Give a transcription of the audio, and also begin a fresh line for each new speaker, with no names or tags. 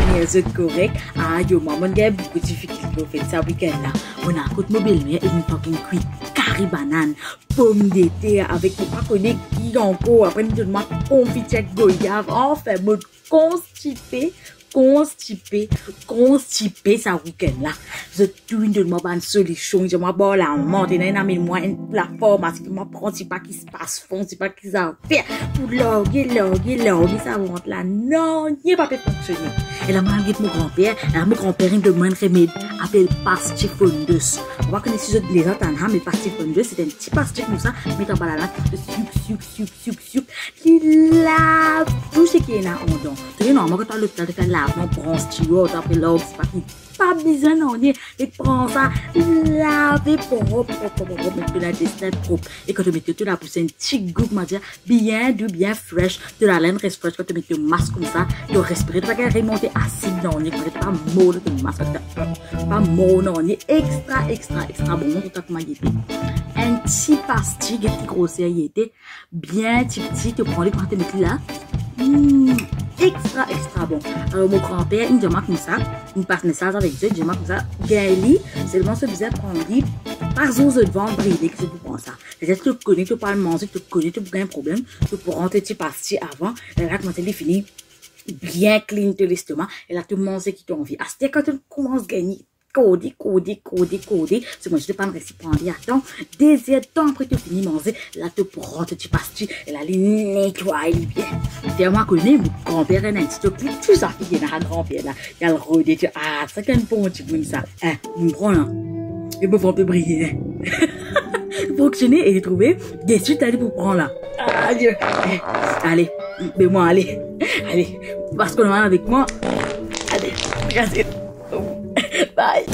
belle-mère, c'est correct. Ah, yo, maman, il y a beaucoup de difficultés au fait ça week-end là. On a côté ma belle-mère et nous t'entends cuire carré banane, pomme de terre avec mon pas connaît qui encore. Après, nous demandons confiture goyave. Enfin, mode constipé ça week-end là. Je trouve de moi une solution. Je m'en bats la monte et n'a mis moi une plateforme parce que moi prends c'est pas qui se passe fond, c'est pas qui ça fait pour loguer ça monte là. Non, il pas peut fonctionner. Et là moi avec mon grand-père, mon grand-père il demande remède appelle pastis fondus. On va connaître si les entendre mais pastis fondus c'est un petit pastis comme ça, mais en bas là sucre. Qui lave tout ce qui est là en dedans. Tu sais normalement quand tu as le temps de faire lavement bronze tu après l'eau c'est pas besoin non et prends ça laver propre mettre la destin propre et quand tu mets tout la pousser un petit goût comment dire bien doux bien fraîche de la laine reste fraîche quand tu mets le masque comme ça tu respires tu vas remonter acide non et pas mot de masque pas mot non extra bon tout à comment il était un petit pastis qui grossière il était bien petit tu prends les quand tu mets là extra bon. Alors mon grand-père, il me dit comme ça, il me passe message avec Dieu, il dit comme ça, Gaëli, seulement ce bizarre prendre par jour de vendre brûler que c'est pour ça. C'est-à-dire que tu connais, tu peux le manger, tu connais, tu peux un problème, tu peux rentrer petit pastis avant, et là quand tu fini, bien clean de l'estomac, et là tu manges ce qui t'a envie. C'est quand tu commences à gagner. Coder. C'est moi, je ne pas me récipient. Attends, désir temps après tu finis de manger, là tu prends, tu passes, et là, il nettoie bien. C'est moi connu, mon grand-père est un petit peu plus, tout ça, il y a un grand-père là, il y a le rodé, c'est qu'un bon petit peu ça. Vous me prenez, il me faut un peu briller. Fonctionner et trouver des suites à pour prendre là. Adieu. Allez, moi, allez, parce qu'on est avec moi. Allez, regardez. Bye.